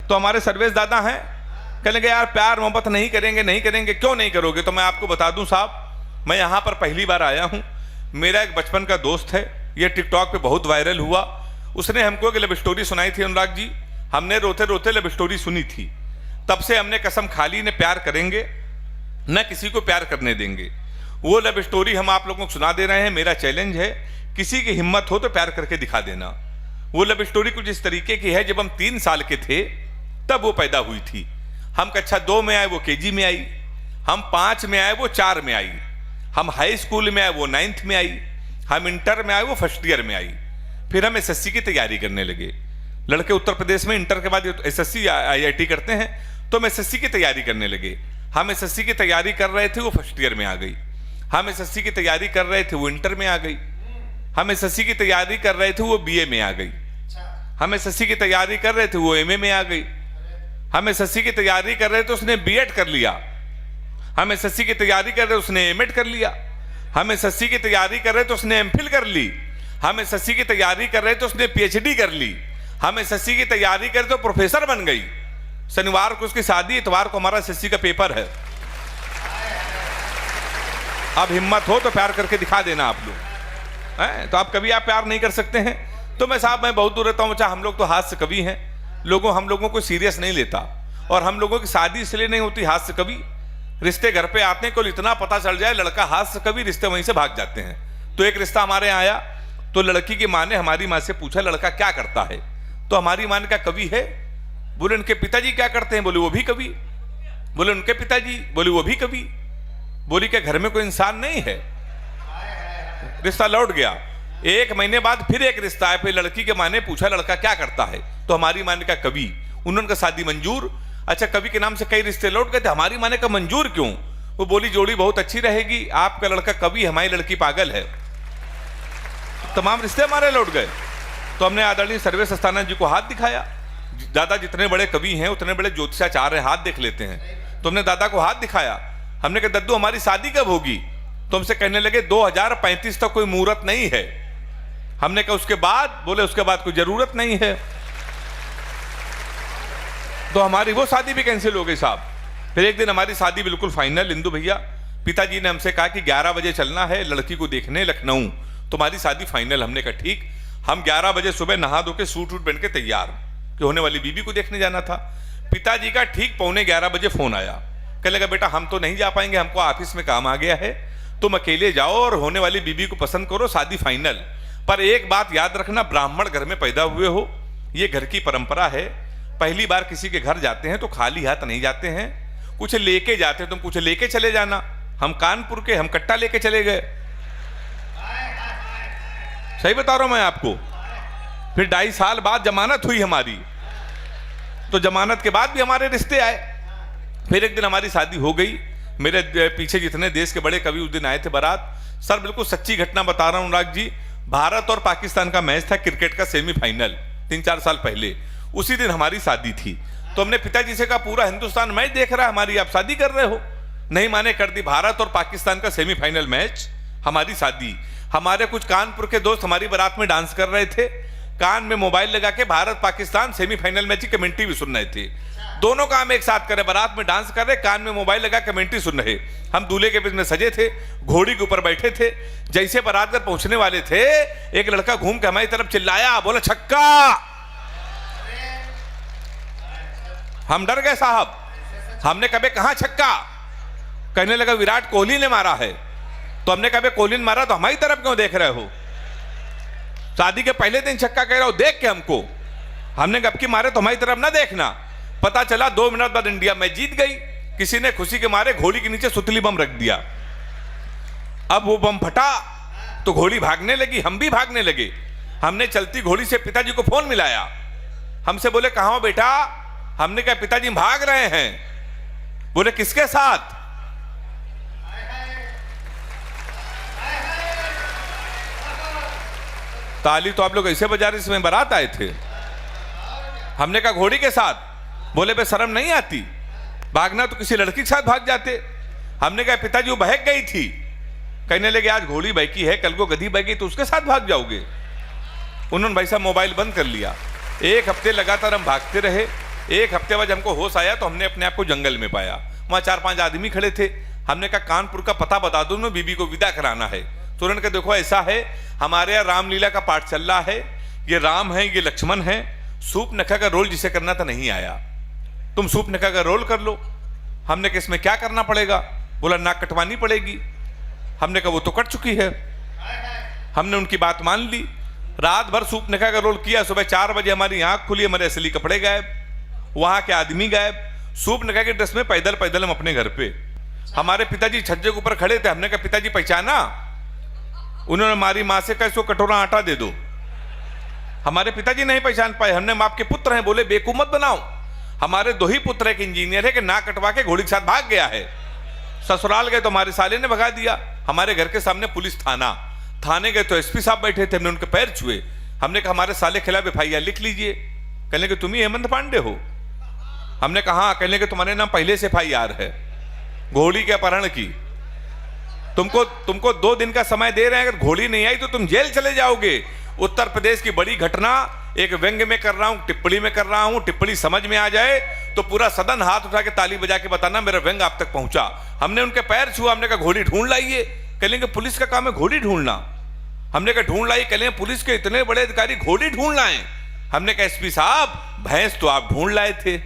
तो हमारे सर्वेश दादा हैं, कहने लगे यार प्यार मोहब्बत नहीं करेंगे, नहीं करेंगे। क्यों नहीं करोगे? तो मैं आपको बता दूं साहब, मैं यहाँ पर पहली बार आया हूँ। मेरा एक बचपन का दोस्त है, ये टिकटॉक पे बहुत वायरल हुआ। उसने हमको एक लव स्टोरी सुनाई थी अनुराग जी, हमने रोते रोते लव स्टोरी सुनी थी। तब से हमने कसम खा ली न प्यार करेंगे न किसी को प्यार करने देंगे। वो लव स्टोरी हम आप लोगों को सुना दे रहे हैं। मेरा चैलेंज है, किसी की हिम्मत हो तो प्यार करके दिखा देना। वो लव स्टोरी कुछ इस तरीके की है, जब हम 3 साल के थे तब वो पैदा हुई थी। हम कक्षा 2 में आए, वो केजी में आई। हम 5 में आए, वो 4 में आई। हम हाई स्कूल में आए, वो 9th में आई। हम इंटर में आए, वो फर्स्ट ईयर में आई। फिर हम एसएससी की तैयारी करने लगे। लड़के उत्तर प्रदेश में इंटर के बाद एसएससी आईआईटी करते हैं, तो हम एसएससी की तैयारी करने लगे। हम एसएससी की तैयारी कर रहे थे, वो फर्स्ट ईयर में आ गई। हम एसएससी की तैयारी कर रहे थे, वो इंटर में आ गई। हम एसएससी की तैयारी कर रहे थे, वो बीए में आ गई। हम एसएससी की तैयारी कर रहे थे, वो एमए में आ गई। हम एसएससी की तैयारी कर रहे थे, उसने बीएड कर लिया। हम एसएससी की तैयारी कर रहे थे, उसने एमएड कर लिया। हम एसएससी की तैयारी कर रहे थे, उसने एमफिल कर ली। हम एसएससी की तैयारी कर रहे थे, उसने पीएचडी कर ली। हम एसएससी की तैयारी कर रहे थे, प्रोफेसर बन गई। शनिवार को उसकी शादी, इतवार को हमारा एसएससी का पेपर है। अब हिम्मत हो तो प्यार करके दिखा देना आप लोग हैं। तो आप कभी आप प्यार नहीं कर सकते हैं तो मैं साहब मैं बहुत दूर रहता हूं। हम लोग तो हास्य कवि हैं, हम लोगों को सीरियस नहीं लेता। और हम लोगों की शादी इसलिए नहीं होती हास्य कवि, रिश्ते घर पे आते हैं, केवल इतना पता चल जाए लड़का हास्य कवि, रिश्ते वहीं से भाग जाते हैं। तो एक रिश्ता हमारे यहाँ आया, तो लड़की की माँ ने हमारी माँ से पूछा लड़का क्या करता है? तो हमारी माँ ने कहा कवि है। बोले उनके पिताजी क्या करते हैं? बोले वो भी कवि। बोले उनके पिताजी? बोले वो भी कवि। बोली क्या घर में कोई इंसान नहीं है? रिश्ता लौट गया। 1 महीने बाद फिर एक रिश्ता आया, फिर लड़की के माँ ने पूछा लड़का क्या करता है? तो हमारी माँ ने कहा कवि। उन्होंने कहा शादी मंजूर। अच्छा कवि के नाम से कई रिश्ते लौट गए थे। हमारी माँ ने कहा मंजूर क्यों? वो बोली जोड़ी बहुत अच्छी रहेगी, आपका लड़का कवि, हमारी लड़की पागल है। तमाम रिश्ते हमारे लौट गए। तो हमने आदरणीय सर्वेश अस्थाना जी को हाथ दिखाया। दादा जितने बड़े कवि हैं उतने बड़े ज्योतिषाचार्य हैं, हाथ देख लेते हैं। तो हमने दादा को हाथ दिखाया। हमने कहा दद्दू हमारी शादी कब होगी? तो हमसे कहने लगे 2035 तक कोई मुहूर्त नहीं है। हमने कहा उसके बाद? बोले उसके बाद कोई जरूरत नहीं है। तो हमारी वो शादी भी कैंसिल हो गई साहब। फिर एक दिन हमारी शादी बिल्कुल फाइनल, इंदु भैया पिताजी ने हमसे कहा कि 11 बजे चलना है लड़की को देखने लखनऊ, तुम्हारी शादी फाइनल। हमने कहा ठीक। हम 11 बजे सुबह नहा धो के सूट वूट पहन के तैयार कि होने वाली बीबी को देखने जाना था। पिताजी का ठीक 11:15 बजे फोन आया, कहने लगा बेटा हम तो नहीं जा पाएंगे, हमको ऑफिस में काम आ गया है, तुम अकेले जाओ और होने वाली बीबी को पसंद करो, शादी फाइनल। पर एक बात याद रखना, ब्राह्मण घर में पैदा हुए हो, ये घर की परंपरा है। पहली बार किसी के घर जाते हैं तो खाली हाथ नहीं जाते हैं, कुछ लेके जाते हैं। तुम कुछ लेके चले जाना। हम कानपुर के, हम कट्टा लेके चले गए। सही बता रहा हूं मैं आपको। फिर 2.5 साल बाद जमानत हुई हमारी, तो जमानत के बाद भी हमारे रिश्ते आए। फिर एक दिन हमारी शादी हो गई। मेरे पीछे जितने देश के बड़े कवि उस दिन आए थे बारात। सर बिल्कुल सच्ची घटना बता रहा हूं अनुराग जी, भारत और पाकिस्तान का मैच था क्रिकेट का सेमीफाइनल 3-4 साल पहले। उसी दिन हमारी शादी थी। तो हमने पिताजी से कहा पूरा हिंदुस्तान मैच देख रहा है हमारी, आप शादी कर रहे हो? नहीं माने, कर दी। भारत और पाकिस्तान का सेमीफाइनल मैच, हमारी शादी। हमारे कुछ कानपुर के दोस्त हमारी बारात में डांस कर रहे थे, कान में मोबाइल लगा के भारत पाकिस्तान सेमीफाइनल मैच की कमेंट्री भी सुन रहे थे। दोनों काम एक साथ करे, बारात में डांस कर रहे, कान में मोबाइल लगा कमेंट्री सुन रहे। हम दूल्हे के बीच में सजे थे, घोड़ी के ऊपर बैठे थे। जैसे बारात घर पहुंचने वाले थे, एक लड़का घूम के हमारी तरफ चिल्लाया, बोला छक्का। हम डर गए साहब। हमने कहा कहां छक्का? कहने लगा विराट कोहली ने मारा है। तो हमने कहा कोहली ने मारा तो हमारी तरफ क्यों देख रहे हो? शादी के पहले दिन छक्का कह रहा हो देख के हमको। हमने कहा अब की मारे तो हमारी तरफ ना देखना। पता चला 2 मिनट बाद इंडिया मैच जीत गई। किसी ने खुशी के मारे घोड़ी के नीचे सुतली बम रख दिया। अब वो बम फटा तो घोड़ी भागने लगी, हम भी भागने लगे। हमने चलती घोड़ी से पिताजी को फोन मिलाया। हमसे बोले कहां हो बेटा? हमने कहा पिताजी भाग रहे हैं। बोले किसके साथ? ताली तो आप लोग ऐसे बजा रहे इसमें बारात आए थे। हमने कहा घोड़ी के साथ। बोले बे शर्म नहीं आती? भागना तो किसी लड़की के साथ भाग जाते। हमने कहा पिताजी वो बहक गई थी। कहने लगे आज घोड़ी बहकी है, कल को गधी बहकी तो उसके साथ भाग जाओगे। उन्होंने भाई साहब मोबाइल बंद कर लिया। 1 हफ्ते लगातार हम भागते रहे। एक हफ्ते बाद हमको होश आया तो हमने अपने आप को जंगल में पाया। वहाँ 4-5 आदमी खड़े थे। हमने कहा कानपुर का पता बता दो ना, बीबी को विदा कराना है। तो उन्होंने कहा देखो ऐसा है, हमारे यहाँ रामलीला का पाठ चल रहा है, ये राम है ये लक्ष्मण है, सूप नखा का रोल जिसे करना था नहीं आया, तुम सूप नखा का रोल कर लो। हमने कहा इसमें क्या करना पड़ेगा? बोला नाक कटवानी पड़ेगी। हमने कहा वो तो कट चुकी है। हमने उनकी बात मान ली। रात भर सूप नखा का रोल किया। सुबह 4 बजे हमारी आंख खुली, हमारे असली कपड़े गायब, वहां के आदमी गायब। सूप नखा के ड्रेस में पैदल पैदल हम अपने घर पे। हमारे पिताजी छज्जे के ऊपर खड़े थे। हमने कहा पिताजी पहचाना? उन्होंने हमारी माँ से कहा इसको कटोरा आटा दे दो। हमारे पिताजी नहीं पहचान पाए। हमने माँ के पुत्र हैं, बोले बेवकूफ मत बनाओ, हमारे 2 ही पुत्र एक इंजीनियर है कि नाक कटवा के घोड़ी के साथ भाग गया है। ससुराल गए तो हमारे साले ने भगा दिया। हमारे घर के सामने पुलिस थाना, थाने गए तो एसपी साहब बैठे थे। हमने उनके पैर छुए। हमने कहा हमारे साले खिलाफ FIR लिख लीजिए। कहने कि तुम ही हेमंत पांडे हो? हमने कहा हाँ। कहने कि तुम्हारे नाम पहले से FIR है घोड़ी के अपहरण की। तुमको 2 दिन का समय दे रहे हैं, अगर घोड़ी नहीं आई तो तुम जेल चले जाओगे। उत्तर प्रदेश की बड़ी घटना, एक व्यंग्य में कर रहा हूं, टिप्पणी में कर रहा हूं, टिप्पणी समझ में आ जाए तो पूरा सदन हाथ उठा के ताली बजा के बताना मेरा व्यंग्य आप तक पहुंचा। हमने उनके पैर छुआ। हमने कहा घोड़ी ढूंढ लाइए। कहेंगे पुलिस का काम है घोड़ी ढूंढना। हमने कहा ढूंढ लाइए। कहेंगे पुलिस के इतने बड़े अधिकारी घोड़ी ढूंढ लाए। हमने कहा एसपी साहब भैंस तो आप ढूंढ लाए थे।